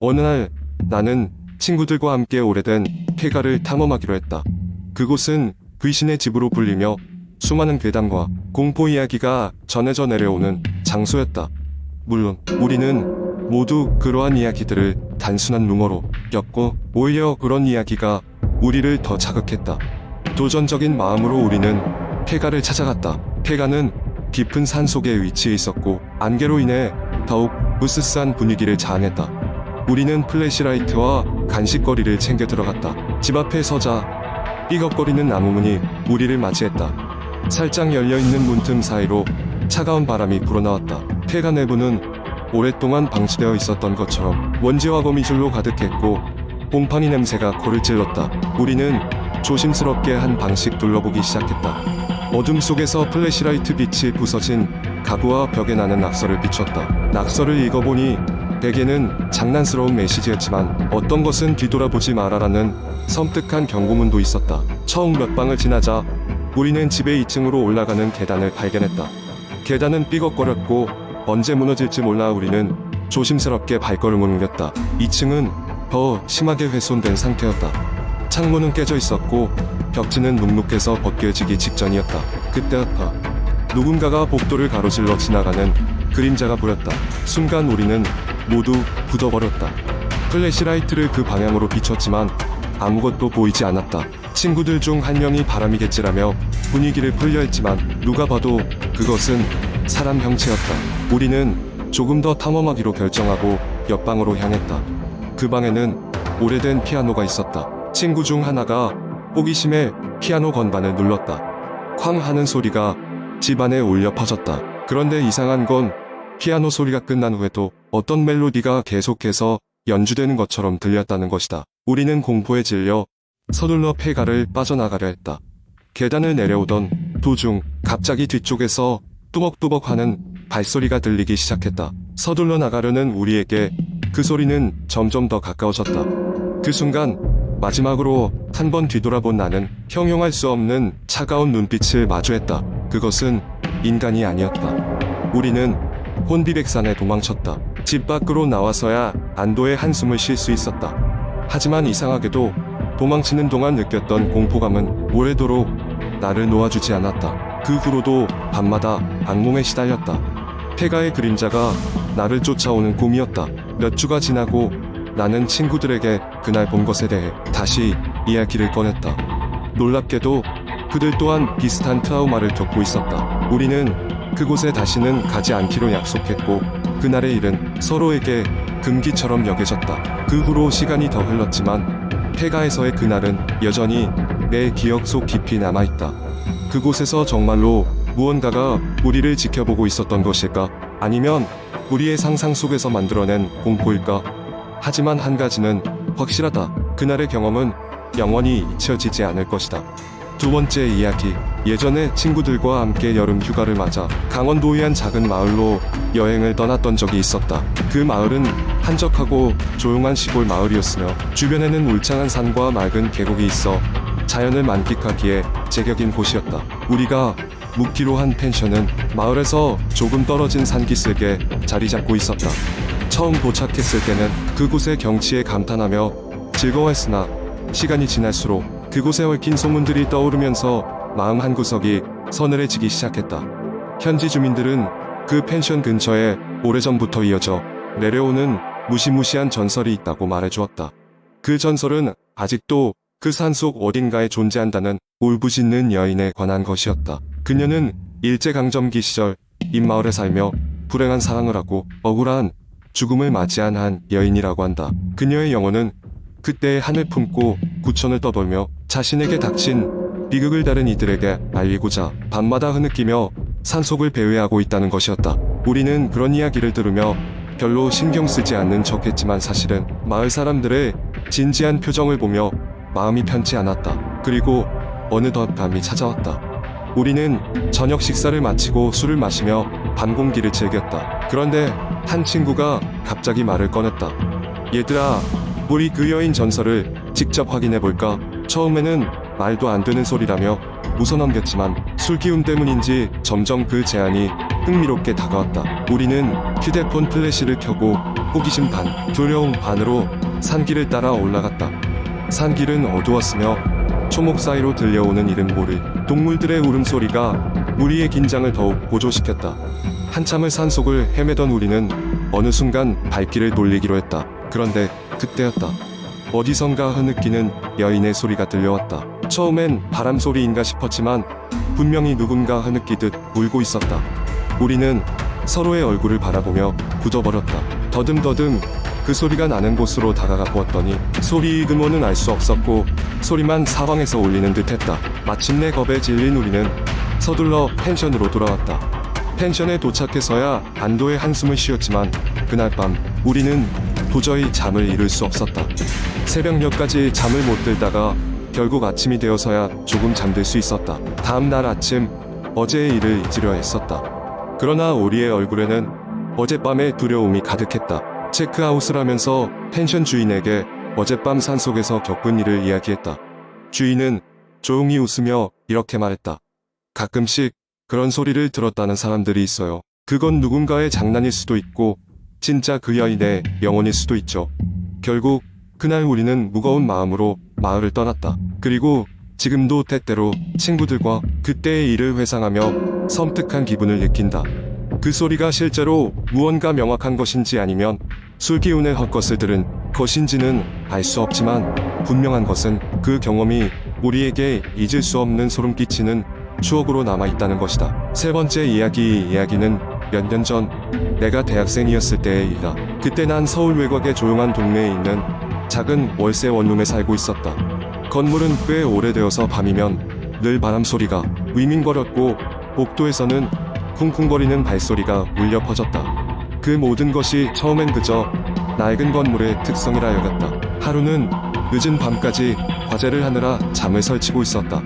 어느 날 나는 친구들과 함께 오래된 폐가를 탐험하기로 했다. 그곳은 귀신의 집으로 불리며 수많은 괴담과 공포 이야기가 전해져 내려오는 장소였다. 물론 우리는 모두 그러한 이야기들을 단순한 루머로 엮고 오히려 그런 이야기가 우리를 더 자극했다. 도전적인 마음으로 우리는 폐가를 찾아갔다. 폐가는 깊은 산 속에 위치해 있었고 안개로 인해 더욱 으스스한 분위기를 자아냈다. 우리는 플래시라이트와 간식거리를 챙겨 들어갔다. 집 앞에 서자 삐걱거리는 나무문이 우리를 맞이했다. 살짝 열려있는 문틈 사이로 차가운 바람이 불어나왔다. 폐가 내부는 오랫동안 방치되어 있었던 것처럼 먼지와 거미줄로 가득했고 곰팡이 냄새가 코를 찔렀다. 우리는 조심스럽게 한 방씩 둘러보기 시작했다. 어둠 속에서 플래시라이트 빛이 부서진 가구와 벽에 나는 낙서를 비췄다. 낙서를 읽어보니 대개는 장난스러운 메시지였지만 어떤 것은 뒤돌아보지 마라라는 섬뜩한 경고문도 있었다. 처음 몇 방을 지나자 우리는 집의 2층으로 올라가는 계단을 발견했다. 계단은 삐걱거렸고 언제 무너질지 몰라 우리는 조심스럽게 발걸음을 옮겼다. 2층은 더 심하게 훼손된 상태였다. 창문은 깨져 있었고 벽지는 눅눅해서 벗겨지기 직전이었다. 그때 누군가가 복도를 가로질러 지나가는 그림자가 보였다. 순간 우리는 모두 굳어버렸다. 플래시라이트를 그 방향으로 비췄지만 아무것도 보이지 않았다. 친구들 중 한 명이 바람이겠지라며 분위기를 풀려 했지만 누가 봐도 그것은 사람 형체였다. 우리는 조금 더 탐험하기로 결정하고 옆방으로 향했다. 그 방에는 오래된 피아노가 있었다. 친구 중 하나가 호기심에 피아노 건반을 눌렀다. 쾅 하는 소리가 집안에 울려 퍼졌다. 그런데 이상한 건 피아노 소리가 끝난 후에도 어떤 멜로디가 계속해서 연주되는 것처럼 들렸다는 것이다. 우리는 공포에 질려 서둘러 폐가를 빠져나가려 했다. 계단을 내려오던 도중 갑자기 뒤쪽에서 뚜벅뚜벅 하는 발소리가 들리기 시작했다. 서둘러 나가려는 우리에게 그 소리는 점점 더 가까워졌다. 그 순간 마지막으로 한 번 뒤돌아본 나는 형용할 수 없는 차가운 눈빛을 마주했다. 그것은 인간이 아니었다. 우리는 혼비백산에 도망쳤다. 집 밖으로 나와서야 안도의 한숨을 쉴 수 있었다. 하지만 이상하게도 도망치는 동안 느꼈던 공포감은 오래도록 나를 놓아주지 않았다. 그 후로도 밤마다 악몽에 시달렸다. 폐가의 그림자가 나를 쫓아오는 꿈이었다. 몇 주가 지나고 나는 친구들에게 그날 본 것에 대해 다시 이야기를 꺼냈다. 놀랍게도 그들 또한 비슷한 트라우마를 겪고 있었다. 우리는 그곳에 다시는 가지 않기로 약속했고 그날의 일은 서로에게 금기처럼 여겨졌다. 그 후로 시간이 더 흘렀지만 폐가에서의 그날은 여전히 내 기억 속 깊이 남아있다. 그곳에서 정말로 무언가가 우리를 지켜보고 있었던 것일까? 아니면 우리의 상상 속에서 만들어낸 공포일까? 하지만 한 가지는 확실하다. 그날의 경험은 영원히 잊혀지지 않을 것이다. 두 번째 이야기. 예전에 친구들과 함께 여름 휴가를 맞아 강원도의 한 작은 마을로 여행을 떠났던 적이 있었다. 그 마을은 한적하고 조용한 시골 마을이었으며 주변에는 울창한 산과 맑은 계곡이 있어 자연을 만끽하기에 제격인 곳이었다. 우리가 묵기로 한 펜션은 마을에서 조금 떨어진 산기슭에 자리 잡고 있었다. 처음 도착했을 때는 그곳의 경치에 감탄하며 즐거워했으나 시간이 지날수록 그곳에 얽힌 소문들이 떠오르면서 마음 한구석이 서늘해지기 시작했다. 현지 주민들은 그 펜션 근처에 오래전부터 이어져 내려오는 무시무시한 전설이 있다고 말해주었다. 그 전설은 아직도 그 산속 어딘가에 존재한다는 울부짖는 여인에 관한 것이었다. 그녀는 일제강점기 시절 이 마을에 살며 불행한 사랑을 하고 억울한 죽음을 맞이한 한 여인이라고 한다. 그녀의 영혼은 그때의 한을 품고 구천을 떠돌며 자신에게 닥친 비극을 다른 이들에게 알리고자 밤마다 흐느끼며 산속을 배회하고 있다는 것이었다. 우리는 그런 이야기를 들으며 별로 신경 쓰지 않는 척했지만 사실은 마을 사람들의 진지한 표정을 보며 마음이 편치 않았다. 그리고 어느덧 밤이 찾아왔다. 우리는 저녁 식사를 마치고 술을 마시며 밤 공기를 즐겼다. 그런데 한 친구가 갑자기 말을 꺼냈다. 얘들아, 우리 그 여인 전설을 직접 확인해볼까? 처음에는 말도 안 되는 소리라며 웃어넘겼지만 술 기운 때문인지 점점 그 제안이 흥미롭게 다가왔다. 우리는 휴대폰 플래시를 켜고 호기심 반, 두려움 반으로 산길을 따라 올라갔다. 산길은 어두웠으며 초목 사이로 들려오는 이름 모를 동물들의 울음소리가 우리의 긴장을 더욱 고조시켰다. 한참을 산속을 헤매던 우리는 어느 순간 발길을 돌리기로 했다. 그런데 그때였다. 어디선가 흐느끼는 여인의 소리가 들려왔다. 처음엔 바람 소리인가 싶었지만 분명히 누군가 흐느끼듯 울고 있었다. 우리는 서로의 얼굴을 바라보며 굳어버렸다. 더듬더듬 그 소리가 나는 곳으로 다가가 보았더니 소리의 근원은 알 수 없었고 소리만 사방에서 울리는 듯했다. 마침내 겁에 질린 우리는 서둘러 펜션으로 돌아왔다. 펜션에 도착해서야 안도의 한숨을 쉬었지만 그날 밤 우리는 도저히 잠을 이룰 수 없었다. 새벽 몇까지 잠을 못 들다가 결국 아침이 되어서야 조금 잠들 수 있었다. 다음 날 아침 어제의 일을 잊으려 했었다. 그러나 우리의 얼굴에는 어젯밤의 두려움이 가득했다. 체크아웃을 하면서 펜션 주인에게 어젯밤 산속에서 겪은 일을 이야기했다. 주인은 조용히 웃으며 이렇게 말했다. 가끔씩 그런 소리를 들었다는 사람들이 있어요. 그건 누군가의 장난일 수도 있고 진짜 그 여인의 영혼일 수도 있죠. 결국 그날 우리는 무거운 마음으로 마을을 떠났다. 그리고 지금도 때때로 친구들과 그때의 일을 회상하며 섬뜩한 기분을 느낀다. 그 소리가 실제로 무언가 명확한 것인지 아니면 술기운의 헛것을 들은 것인지는 알 수 없지만 분명한 것은 그 경험이 우리에게 잊을 수 없는 소름 끼치는 추억으로 남아있다는 것이다. 세 번째 이야기는 몇 년 전 내가 대학생이었을 때의 일이다. 그때 난 서울 외곽의 조용한 동네에 있는 작은 월세 원룸에 살고 있었다. 건물은 꽤 오래되어서 밤이면 늘 바람소리가 위민거렸고 복도에서는 쿵쿵거리는 발소리가 울려 퍼졌다. 그 모든 것이 처음엔 그저 낡은 건물의 특성이라 여겼다. 하루는 늦은 밤까지 과제를 하느라 잠을 설치고 있었다.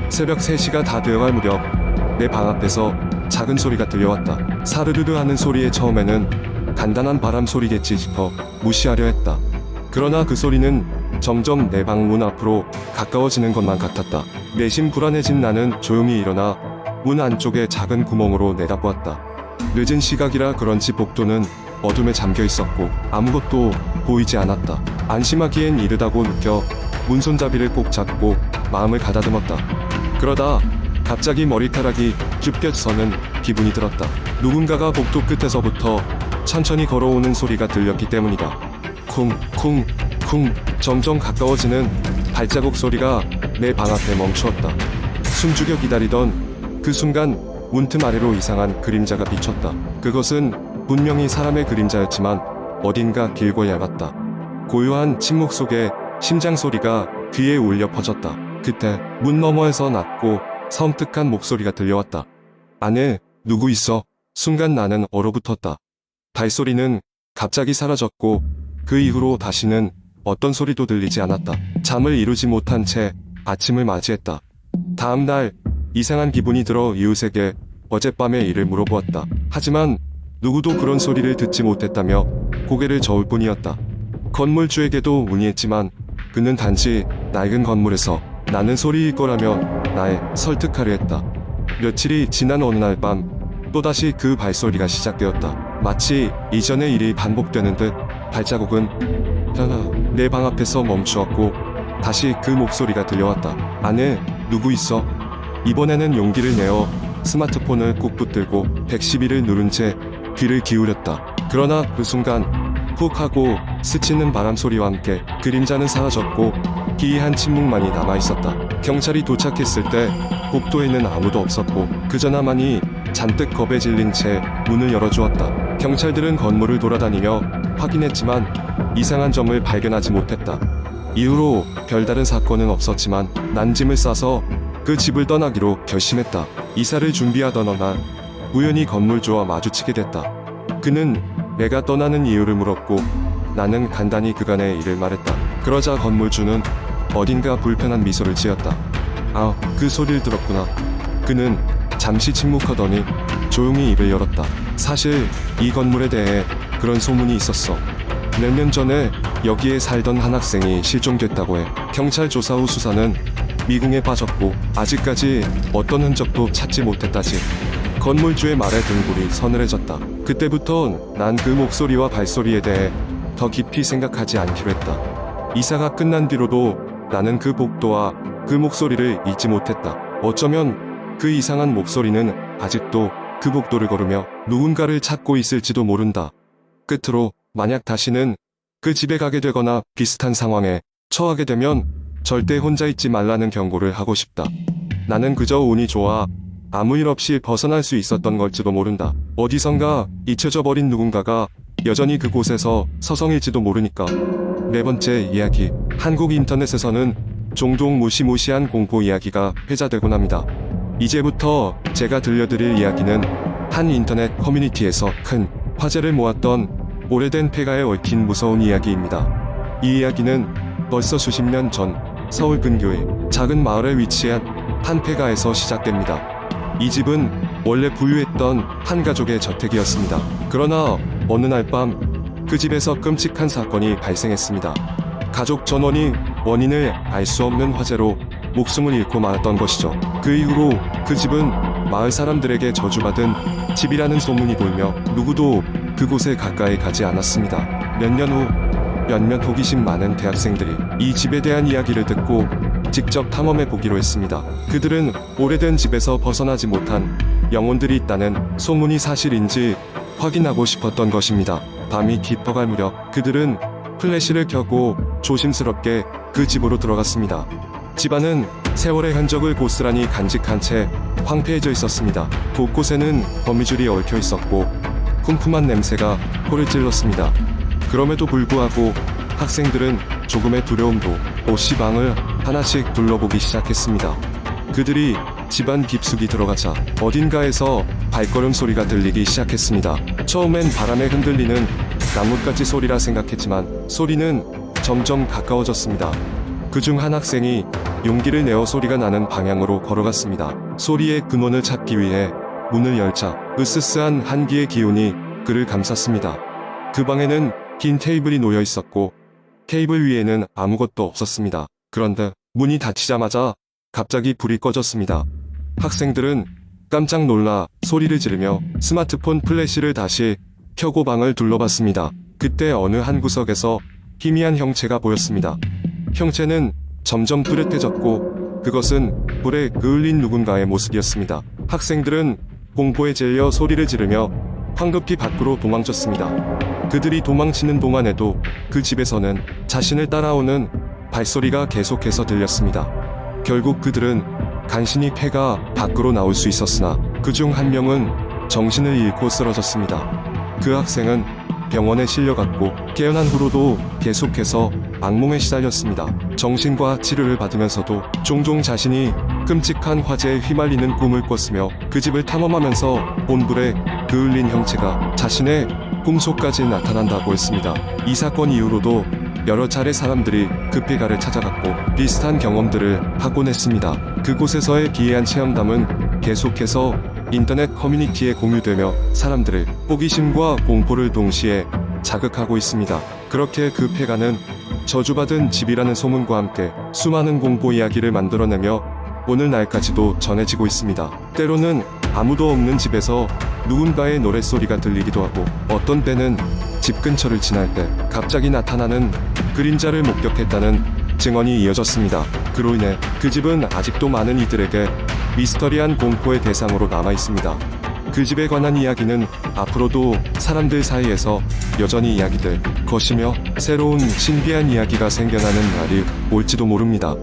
새벽 3시가 다 되어갈 무렵 내 방 앞에서 작은 소리가 들려왔다. 사르르르 하는 소리에 처음에는 간단한 바람 소리겠지 싶어 무시하려 했다. 그러나 그 소리는 점점 내 방 문 앞으로 가까워지는 것만 같았다. 내심 불안해진 나는 조용히 일어나 문 안쪽의 작은 구멍으로 내다보았다. 늦은 시각이라 그런지 복도는 어둠에 잠겨 있었고 아무것도 보이지 않았다. 안심하기엔 이르다고 느껴 문손잡이를 꼭 잡고 마음을 가다듬었다. 그러다 갑자기 머리카락이 쭈뼛서는 기분이 들었다. 누군가가 복도 끝에서부터 천천히 걸어오는 소리가 들렸기 때문이다. 쿵 점점 가까워지는 발자국 소리가 내 방 앞에 멈추었다. 숨죽여 기다리던 그 순간 문틈 아래로 이상한 그림자가 비쳤다. 그것은 분명히 사람의 그림자였지만 어딘가 길고 얇았다. 고요한 침묵 속에 심장 소리가 귀에 울려 퍼졌다. 그때 문 너머에서 낮고 섬뜩한 목소리가 들려왔다. 안에 누구 있어? 순간 나는 얼어붙었다. 발소리는 갑자기 사라졌고 그 이후로 다시는 어떤 소리도 들리지 않았다. 잠을 이루지 못한 채 아침을 맞이했다. 다음 날 이상한 기분이 들어 이웃에게 어젯밤의 일을 물어보았다. 하지만 누구도 그런 소리를 듣지 못했다며 고개를 저을 뿐이었다. 건물주에게도 문의했지만 그는 단지 낡은 건물에서 나는 소리일 거라며 날 설득하려 했다. 며칠이 지난 어느 날 밤 또다시 그 발소리가 시작되었다. 마치 이전의 일이 반복되는 듯 발자국은 내 방 앞에서 멈추었고 다시 그 목소리가 들려왔다. 안에 누구 있어? 이번에는 용기를 내어 스마트폰을 꾹 붙들고 112를 누른 채 귀를 기울였다. 그러나 그 순간 훅 하고 스치는 바람 소리와 함께 그림자는 사라졌고 기이한 침묵만이 남아있었다. 경찰이 도착했을 때 복도에는 아무도 없었고 그저 나만이 잔뜩 겁에 질린 채 문을 열어주었다. 경찰들은 건물을 돌아다니며 확인했지만 이상한 점을 발견하지 못했다. 이후로 별다른 사건은 없었지만 난 짐을 싸서 그 집을 떠나기로 결심했다. 이사를 준비하던 어느 날 우연히 건물주와 마주치게 됐다. 그는 내가 떠나는 이유를 물었고 나는 간단히 그간의 일을 말했다. 그러자 건물주는 어딘가 불편한 미소를 지었다. 아, 그 소리를 들었구나. 그는 잠시 침묵하더니 조용히 입을 열었다. 사실 이 건물에 대해 그런 소문이 있었어. 몇 년 전에 여기에 살던 한 학생이 실종됐다고 해. 경찰 조사 후 수사는 미궁에 빠졌고 아직까지 어떤 흔적도 찾지 못했다지. 건물주의 말에 등불이 서늘해졌다. 그때부터 난 그 목소리와 발소리에 대해 더 깊이 생각하지 않기로 했다. 이사가 끝난 뒤로도 나는 그 복도와 그 목소리를 잊지 못했다. 어쩌면 그 이상한 목소리는 아직도 그 복도를 걸으며 누군가를 찾고 있을지도 모른다. 끝으로 만약 다시는 그 집에 가게 되거나 비슷한 상황에 처하게 되면 절대 혼자 있지 말라는 경고를 하고 싶다. 나는 그저 운이 좋아 아무 일 없이 벗어날 수 있었던 걸지도 모른다. 어디선가 잊혀져 버린 누군가가 여전히 그곳에서 서성일지도 모르니까. 네 번째 이야기. 한국 인터넷에서는 종종 무시무시한 공포 이야기가 회자되곤 합니다. 이제부터 제가 들려드릴 이야기는 한 인터넷 커뮤니티에서 큰 화제를 모았던 오래된 폐가에 얽힌 무서운 이야기입니다. 이 이야기는 벌써 수십 년 전 서울 근교의 작은 마을에 위치한 한 폐가에서 시작됩니다. 이 집은 원래 부유했던 한 가족의 저택이었습니다. 그러나 어느 날 밤 그 집에서 끔찍한 사건이 발생했습니다. 가족 전원이 원인을 알 수 없는 화재로 목숨을 잃고 말았던 것이죠. 그 이후로 그 집은 마을 사람들에게 저주받은 집이라는 소문이 돌며 누구도 그곳에 가까이 가지 않았습니다. 몇 년 후 몇몇 호기심 많은 대학생들이 이 집에 대한 이야기를 듣고 직접 탐험해 보기로 했습니다. 그들은 오래된 집에서 벗어나지 못한 영혼들이 있다는 소문이 사실인지 확인하고 싶었던 것입니다. 밤이 깊어갈 무렵 그들은 플래시를 켜고 조심스럽게 그 집으로 들어갔습니다. 집안은 세월의 흔적을 고스란히 간직한 채 황폐해져 있었습니다. 곳곳에는 거미줄이 얽혀 있었고 쿰쿰한 냄새가 코를 찔렀습니다. 그럼에도 불구하고 학생들은 조금의 두려움도 없이 방을 하나씩 둘러보기 시작했습니다. 그들이 집안 깊숙이 들어가자 어딘가에서 발걸음 소리가 들리기 시작했습니다. 처음엔 바람에 흔들리는 나뭇가지 소리라 생각했지만 소리는 점점 가까워졌습니다. 그중 한 학생이 용기를 내어 소리가 나는 방향으로 걸어갔습니다. 소리의 근원을 찾기 위해 문을 열자 으스스한 한기의 기운이 그를 감쌌습니다. 그 방에는 긴 테이블이 놓여 있었고 테이블 위에는 아무것도 없었습니다. 그런데 문이 닫히자마자 갑자기 불이 꺼졌습니다. 학생들은 깜짝 놀라 소리를 지르며 스마트폰 플래시를 다시 켜고 방을 둘러봤습니다. 그때 어느 한 구석에서 희미한 형체가 보였습니다. 형체는 점점 뚜렷해졌고 그것은 불에 그을린 누군가의 모습이었습니다. 학생들은 공포에 질려 소리를 지르며 황급히 밖으로 도망쳤습니다. 그들이 도망치는 동안에도 그 집에서는 자신을 따라오는 발소리가 계속해서 들렸습니다. 결국 그들은 간신히 폐가 밖으로 나올 수 있었으나 그중 한 명은 정신을 잃고 쓰러졌습니다. 그 학생은 병원에 실려갔고 깨어난 후로도 계속해서 악몽에 시달렸습니다. 정신과 치료를 받으면서도 종종 자신이 끔찍한 화재에 휘말리는 꿈을 꿨으며 그 집을 탐험하면서 본불에 그을린 형체가 자신의 꿈속까지 나타난다고 했습니다. 이 사건 이후로도 여러 차례 사람들이 그 폐가를 찾아갔고 비슷한 경험들을 하곤 했습니다. 그곳에서의 기이한 체험담은 계속해서 인터넷 커뮤니티에 공유되며 사람들의 호기심과 공포를 동시에 자극하고 있습니다. 그렇게 그 폐가는 저주받은 집이라는 소문과 함께 수많은 공포 이야기를 만들어내며 오늘날까지도 전해지고 있습니다. 때로는 아무도 없는 집에서 누군가의 노랫소리가 들리기도 하고 어떤 때는 집 근처를 지날 때 갑자기 나타나는 그림자를 목격했다는 증언이 이어졌습니다. 그로 인해 그 집은 아직도 많은 이들에게 미스터리한 공포의 대상으로 남아 있습니다. 그 집에 관한 이야기는 앞으로도 사람들 사이에서 여전히 이야기될 것이며 새로운 신비한 이야기가 생겨나는 날이 올지도 모릅니다.